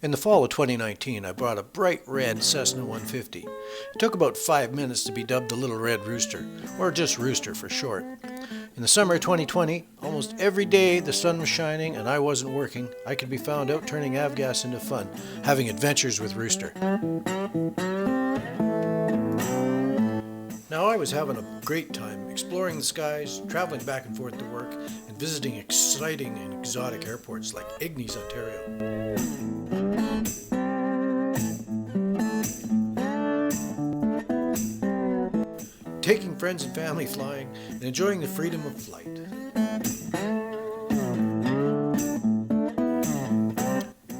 In the fall of 2019, I bought a bright red Cessna 150. It took about 5 minutes to be dubbed the Little Red Rooster, or just Rooster for short. In the summer of 2020, almost every day the sun was shining and I wasn't working, I could be found out turning avgas into fun, having adventures with Rooster. Now I was having a great time exploring the skies, traveling back and forth to work, and visiting exciting and exotic airports like Ignies, Ontario. Taking friends and family flying and enjoying the freedom of flight.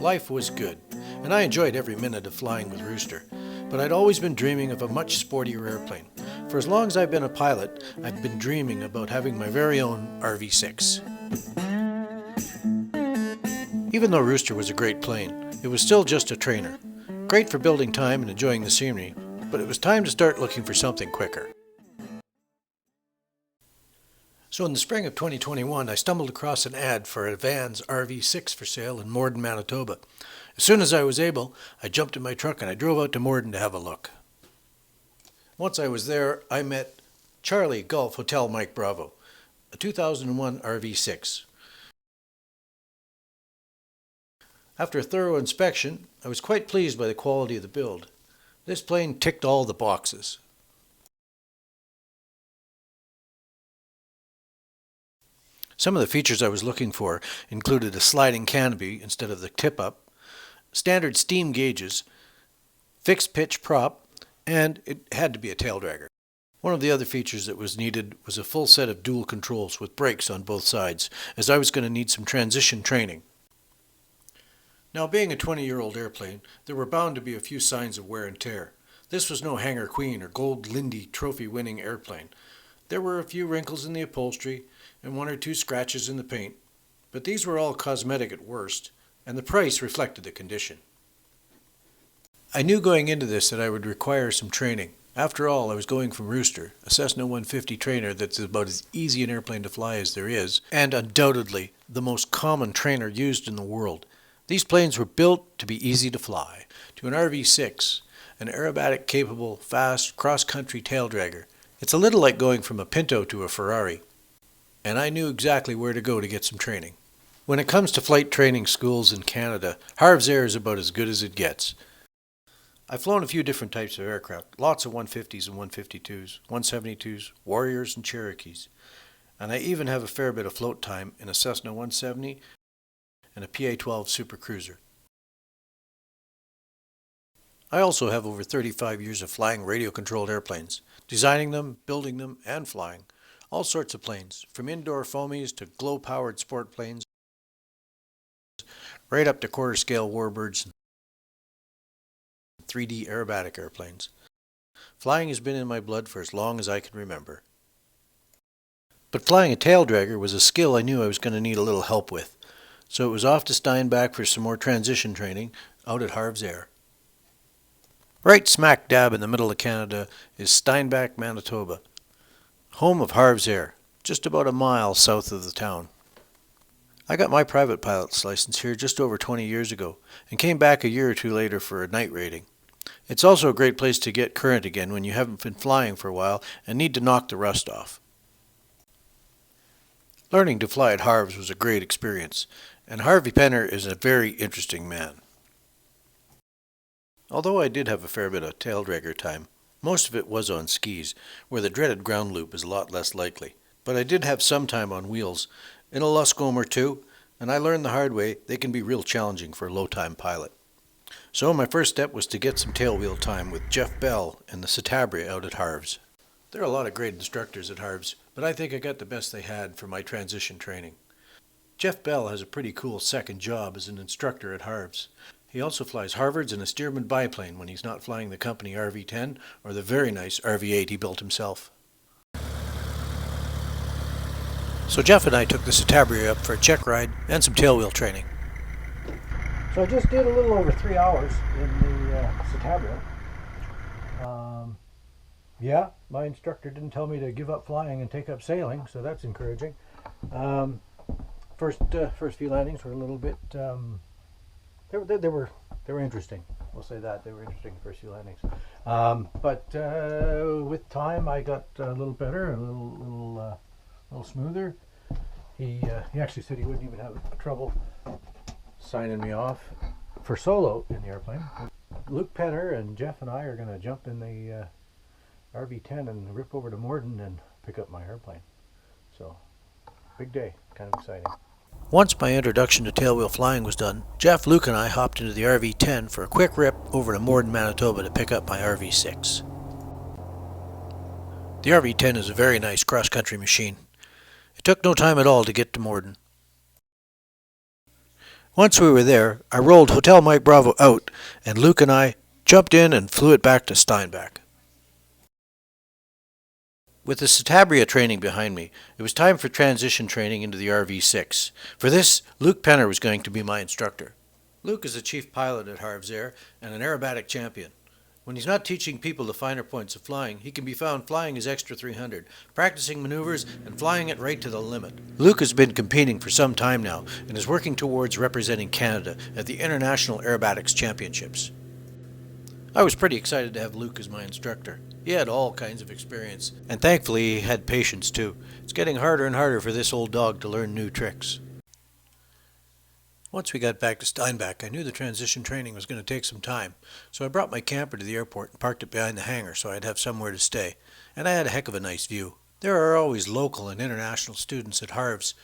Life was good, and I enjoyed every minute of flying with Rooster, but I'd always been dreaming of a much sportier airplane. For as long as I've been a pilot, I've been dreaming about having my very own RV6. Even though Rooster was a great plane, it was still just a trainer. Great for building time and enjoying the scenery, but it was time to start looking for something quicker. So in the spring of 2021, I stumbled across an ad for a Vans RV6 for sale in Morden, Manitoba. As soon as I was able, I jumped in my truck and I drove out to Morden to have a look. Once I was there, I met Charlie Golf Hotel Mike Bravo, a 2001 RV6. After a thorough inspection, I was quite pleased by the quality of the build. This plane ticked all the boxes. Some of the features I was looking for included a sliding canopy instead of the tip-up, standard steam gauges, fixed pitch prop, and it had to be a tail dragger. One of the other features that was needed was a full set of dual controls with brakes on both sides, as I was going to need some transition training. Now, being a 20-year-old airplane, there were bound to be a few signs of wear and tear. This was no Hangar Queen or Gold Lindy trophy-winning airplane. There were a few wrinkles in the upholstery and one or two scratches in the paint, but these were all cosmetic at worst, and the price reflected the condition. I knew going into this that I would require some training. After all, I was going from Rooster, a Cessna 150 trainer that's about as easy an airplane to fly as there is, and undoubtedly the most common trainer used in the world. These planes were built to be easy to fly, to an RV6, an aerobatic capable, fast, cross-country tail dragger. It's a little like going from a Pinto to a Ferrari, and I knew exactly where to go to get some training. When it comes to flight training schools in Canada, Harv's Air is about as good as it gets. I've flown a few different types of aircraft, lots of 150s and 152s, 172s, Warriors and Cherokees, and I even have a fair bit of float time in a Cessna 170 and a PA-12 Super Cruiser. I also have over 35 years of flying radio-controlled airplanes, designing them, building them, and flying. All sorts of planes, from indoor foamies to glow-powered sport planes, right up to quarter-scale warbirds and 3D aerobatic airplanes. Flying has been in my blood for as long as I can remember. But flying a tail dragger was a skill I knew I was going to need a little help with, so it was off to Steinbach for some more transition training out at Harv's Air. Right smack dab in the middle of Canada is Steinbach, Manitoba, home of Harv's Air, just about a mile south of the town. I got my private pilot's license here just over 20 years ago and came back a year or two later for a night rating. It's also a great place to get current again when you haven't been flying for a while and need to knock the rust off. Learning to fly at Harv's was a great experience, and Harvey Penner is a very interesting man. Although I did have a fair bit of tail dragger time, most of it was on skis, where the dreaded ground loop is a lot less likely. But I did have some time on wheels, in a Luscombe or two, and I learned the hard way they can be real challenging for a low-time pilot. So my first step was to get some tailwheel time with Jeff Bell and the Citabria out at Harv's. There are a lot of great instructors at Harv's, but I think I got the best they had for my transition training. Jeff Bell has a pretty cool second job as an instructor at Harv's. He also flies Harvards and a Stearman biplane when he's not flying the company RV10 or the very nice RV8 he built himself. So Jeff and I took the Citabria up for a check ride and some tailwheel training. So I just did a little over 3 hours in the Citabria. Yeah, my instructor didn't tell me to give up flying and take up sailing, so that's encouraging. First few landings were a little bit, they were They were interesting. We'll say that. They were interesting first few landings. But with time, I got a little better, a little smoother. He actually said he wouldn't even have trouble signing me off for solo in the airplane. Luke Penner and Jeff and I are going to jump in the RV10 and rip over to Morden and pick up my airplane. So, big day, kind of exciting. Once my introduction to tailwheel flying was done, Jeff, Luke and I hopped into the RV10 for a quick rip over to Morden, Manitoba to pick up my RV6. The RV10 is a very nice cross-country machine. It took no time at all to get to Morden. Once we were there, I rolled Hotel Mike Bravo out, and Luke and I jumped in and flew it back to Steinbach. With the Citabria training behind me, it was time for transition training into the RV6. For this, Luke Penner was going to be my instructor. Luke is the chief pilot at Harv's Air and an aerobatic champion. When he's not teaching people the finer points of flying, he can be found flying his Extra 300, practicing maneuvers and flying it right to the limit. Luke has been competing for some time now and is working towards representing Canada at the International Aerobatics Championships. I was pretty excited to have Luke as my instructor. He had all kinds of experience, and thankfully he had patience too. It's getting harder and harder for this old dog to learn new tricks. Once we got back to Steinbach, I knew the transition training was going to take some time, so I brought my camper to the airport and parked it behind the hangar so I'd have somewhere to stay, and I had a heck of a nice view. There are always local and international students at Harv's,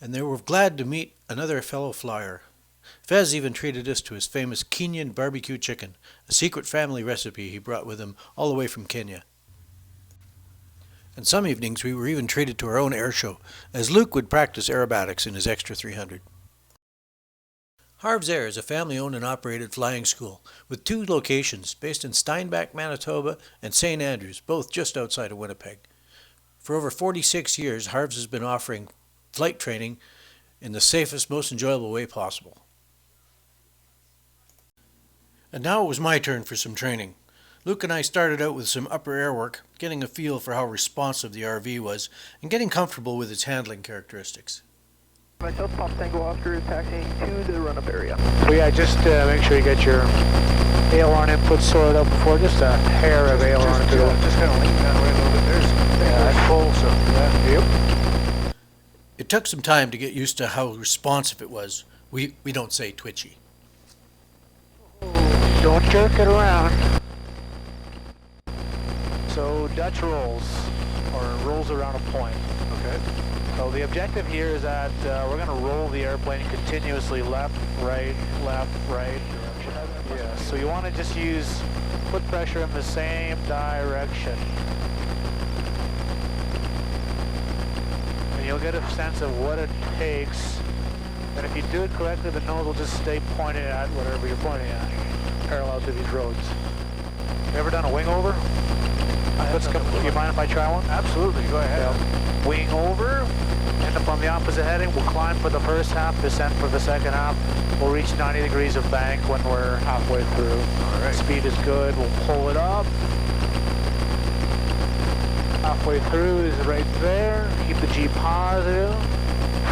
and they were glad to meet another fellow flyer. Fez even treated us to his famous Kenyan barbecue chicken, a secret family recipe he brought with him all the way from Kenya. And some evenings we were even treated to our own air show, as Luke would practice aerobatics in his Extra 300. Harv's Air is a family-owned and operated flying school with 2 locations based in Steinbach, Manitoba and St. Andrews, both just outside of Winnipeg. For over 46 years, Harv's has been offering flight training in the safest, most enjoyable way possible. And now it was my turn for some training. Luke and I started out with some upper air work, getting a feel for how responsive the RV was and getting comfortable with its handling characteristics. Myself, Pop Tango Oscar, taxiing to the run-up area. So yeah, just make sure you get your aileron input sorted out before, just a hair of aileron input. Just kind of lean that way a little bit. That's full, so yeah. Yep. It took some time to get used to how responsive it was. We don't say twitchy. Don't jerk it around. So Dutch rolls, or rolls around a point. Okay. So the objective here is that we're going to roll the airplane continuously left, right, Yeah, so you want to just use foot pressure in the same direction. And you'll get a sense of what it takes. And if you do it correctly, the nose will just stay pointed at whatever you're pointing at, parallel to these roads. You ever done a wing over? Do you mind if I try one? Absolutely, go ahead. Yeah. Wing over, end up on the opposite heading. We'll climb for the first half, descend for the second half. We'll reach 90 degrees of bank when we're halfway through. All right. Speed is good. We'll pull it up. Halfway through is right there. Keep the G positive.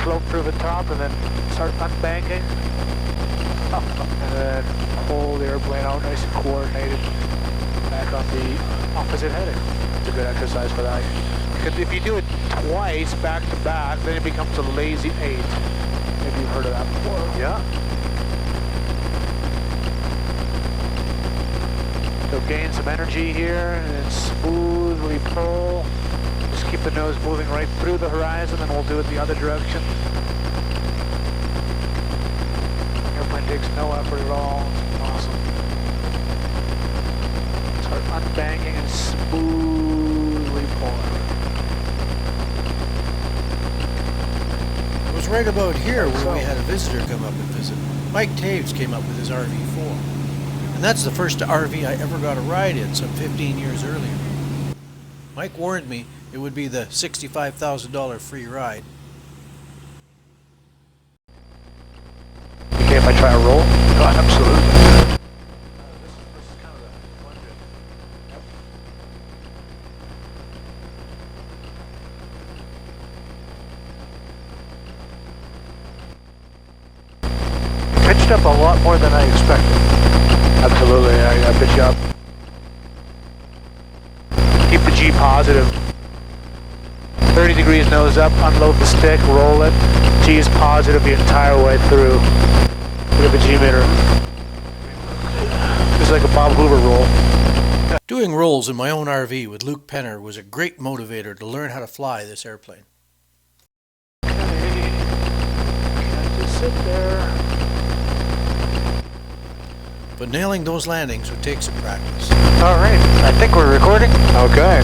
Float through the top and then start unbanking. And then pull the airplane out nice and coordinated back on the opposite heading. It's a good exercise for that. Because if you do it twice back to back, then it becomes a lazy 8. Maybe you've heard of that before. Yeah. So gain some energy here and then smoothly pull. Just keep the nose moving right through the horizon, and we'll do it the other direction. Airplane takes no effort at all. Awesome. Start unbanking and smoothly pulling. It was right about here where we had a visitor come up and visit. Mike Taves came up with his RV4. And that's the first RV I ever got a ride in some 15 years earlier. Mike warned me it would be the $65,000 free ride. Okay, if I try a roll? Oh, absolutely. This is kind of the fun bit. Pitch up a lot more than I expected. Absolutely, yeah, good job. Keep the G positive. 30 degrees nose up, unload the stick, roll it. G is positive the entire way through. Look at the G meter. Just like a Bob Hoover roll. Doing rolls in my own RV with Luke Penner was a great motivator to learn how to fly this airplane. Just sit there. But nailing those landings would take some practice. Alright, I think we're recording. Okay.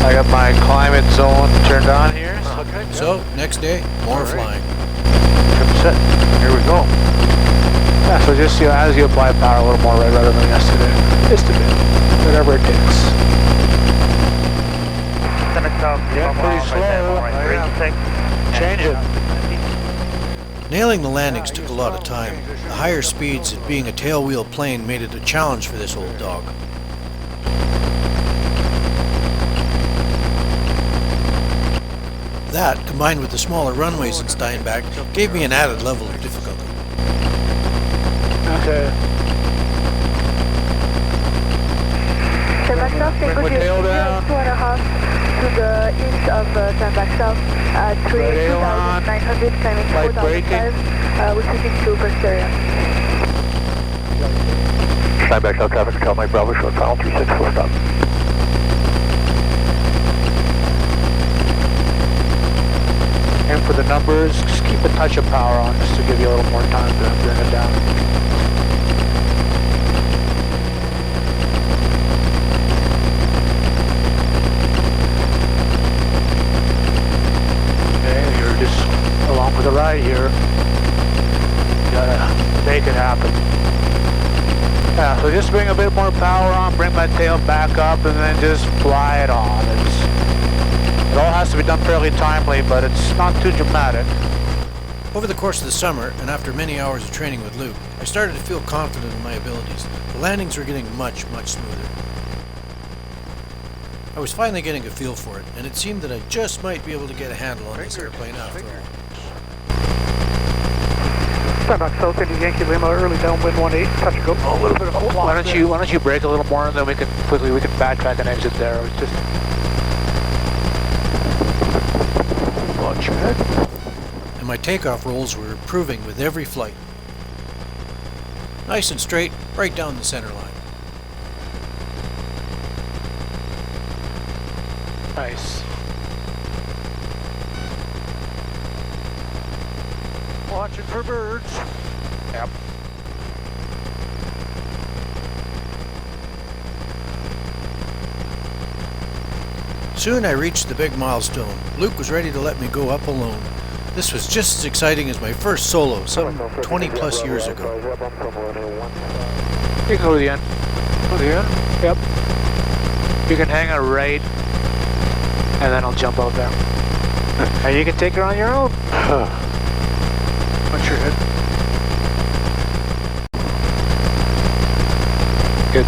I got my climate zone turned on here. Okay. So, next day, more flying. Set. Here we go. Yeah, so just as you apply power a little more right rather than yesterday. Just a bit. Whatever it takes. Yeah, pretty slow. Change it. Nailing the landings took a lot of time. The higher speeds and being a tailwheel plane made it a challenge for this old dog. That, combined with the smaller runways in Steinbach, gave me an added level of difficulty. Okay. Steinbach South, take Bring my tail down. 2.5 to the east of Steinbach South at 2,900, climbing Light braking. 4,005, we're switching to first area. Steinbach South traffic control, Mike Bravo, short final 364, stop. And for the numbers, just keep a touch of power on just to give you a little more time to bring it down. Okay, you're just along for the ride here. You gotta make it happen. Yeah, so just bring a bit more power on, bring that tail back up, and then just fly it on. It all has to be done fairly timely, but it's not too dramatic. Over the course of the summer, and after many hours of training with Luke, I started to feel confident in my abilities. The landings were getting much smoother. I was finally getting a feel for it, and it seemed that I just might be able to get a handle on this airplane after all. Steinbach South, Indy Yankee Lima, early downwind 18, touch and go. Oh, a little bit of a block. Why don't you brake a little more, and then we can backtrack and exit there. It's just Launch pad. And my takeoff rolls were improving with every flight. Nice and straight, right down the center line. nice. Watching for birds. Yep. Soon I reached the big milestone. Luke was ready to let me go up alone. This was just as exciting as my first solo, some 20 plus years ago. You can go to the end. Go to the end? Yep. You can hang it right, and then I'll jump out there. And you can take it on your own. Watch your head. Good.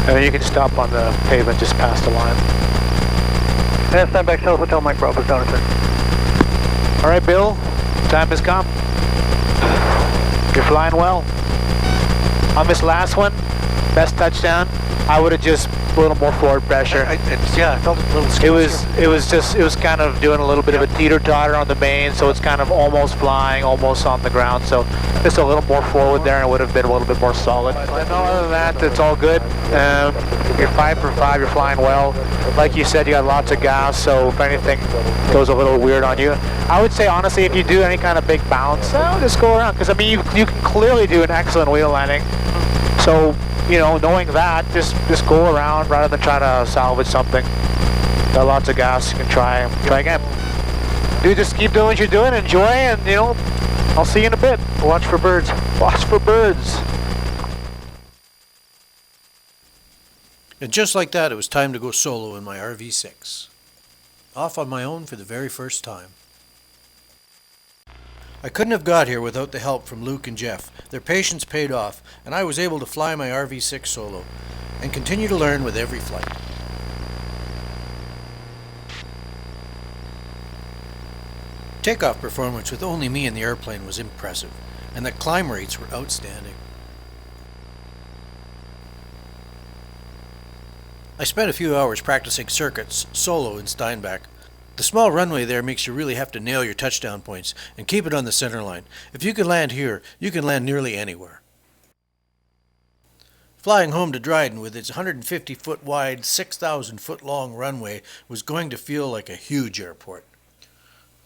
And then you can stop on the pavement just past the line. And Steinbach South Hotel, Mike Bravo's down at 10. All right, Bill. Time has come. You're flying well. On this last one, best touchdown, I would have just a little more forward pressure. Yeah, I felt a little scared. It was kind of doing a little bit of a teeter-totter on the main, so it's kind of almost flying, almost on the ground. So just a little more forward there, and it would have been a little bit more solid. But no, other than that, it's all good. You're 5 for 5. You're flying well. Like you said, you got lots of gas, so if anything goes a little weird on you, I would say honestly, if you do any kind of big bounce, just go around. Because I mean, you can clearly do an excellent wheel landing. So, you know, knowing that, just go around rather than try to salvage something. Got lots of gas, you can try again. Dude, just keep doing what you're doing, enjoy, and you know, I'll see you in a bit. Watch for birds. Watch for birds. And just like that, it was time to go solo in my RV6. Off on my own for the very first time. I couldn't have got here without the help from Luke and Jeff. Their patience paid off, and I was able to fly my RV6 solo, and continue to learn with every flight. Takeoff performance with only me in the airplane was impressive, and the climb rates were outstanding. I spent a few hours practicing circuits solo in Steinbach. The small runway there makes you really have to nail your touchdown points and keep it on the center line. If you can land here, you can land nearly anywhere. Flying home to Dryden with its 150-foot wide, 6,000-foot long runway was going to feel like a huge airport.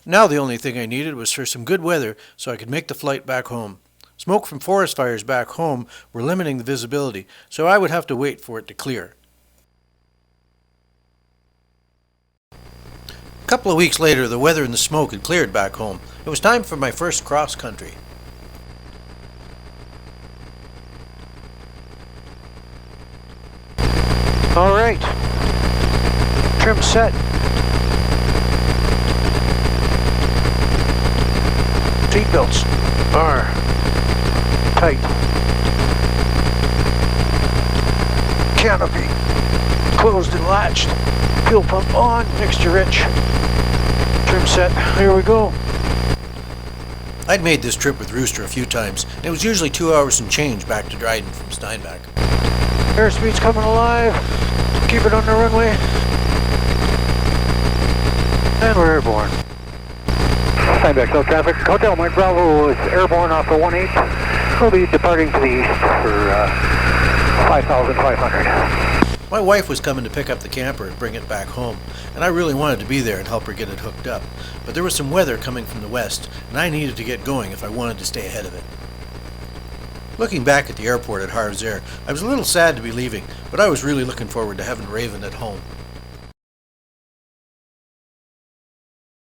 Now the only thing I needed was for some good weather so I could make the flight back home. Smoke from forest fires back home were limiting the visibility, so I would have to wait for it to clear. A couple of weeks later, the weather and the smoke had cleared back home. It was time for my first cross country. All right. Trim set. Seat belts are tight. Canopy closed and latched. Fuel pump on, mixture rich. Trim set, here we go. I'd made this trip with Rooster a few times, and it was usually 2 hours and change back to Dryden from Steinbach. Airspeed's coming alive. Keep it on the runway. And we're airborne. Steinbach, no traffic. Hotel Mike Bravo is airborne off the 18. We'll be departing to the east for 5,500. My wife was coming to pick up the camper and bring it back home, and I really wanted to be there and help her get it hooked up. But there was some weather coming from the west, and I needed to get going if I wanted to stay ahead of it. Looking back at the airport at Harv's Air, I was a little sad to be leaving, but I was really looking forward to having Raven at home.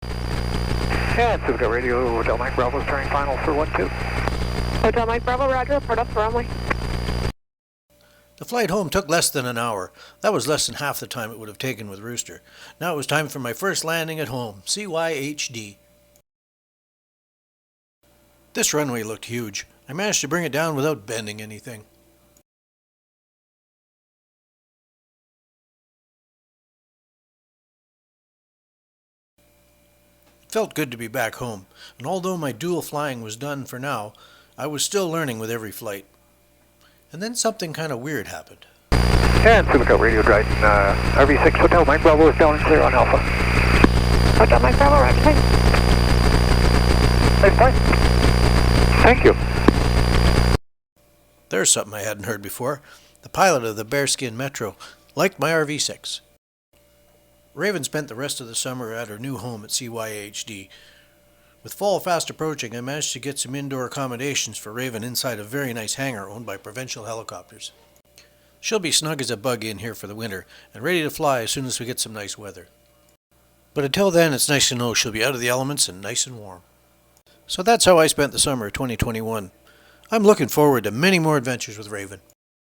And Supercut Radio, Hotel Mike Bravo is turning final for 12. Hotel Mike Bravo, roger, report up the runway. The flight home took less than an hour. That was less than half the time it would have taken with Rooster. Now it was time for my first landing at home, CYHD. This runway looked huge. I managed to bring it down without bending anything. It felt good to be back home, and although my dual flying was done for now, I was still learning with every flight. And then something kind of weird happened. And Supercut Radio, Dryden, RV6 Hotel Mike Bravo is down and clear on Alpha. Hotel Mike Bravo, roger. Nice flight. Thank you. There's something I hadn't heard before. The pilot of the Bearskin Metro liked my RV6. Raven spent the rest of the summer at her new home at CYHD. With fall fast approaching, I managed to get some indoor accommodations for Raven inside a very nice hangar owned by Provincial Helicopters. She'll be snug as a bug in here for the winter and ready to fly as soon as we get some nice weather. But until then, it's nice to know she'll be out of the elements and nice and warm. So that's how I spent the summer of 2021. I'm looking forward to many more adventures with Raven.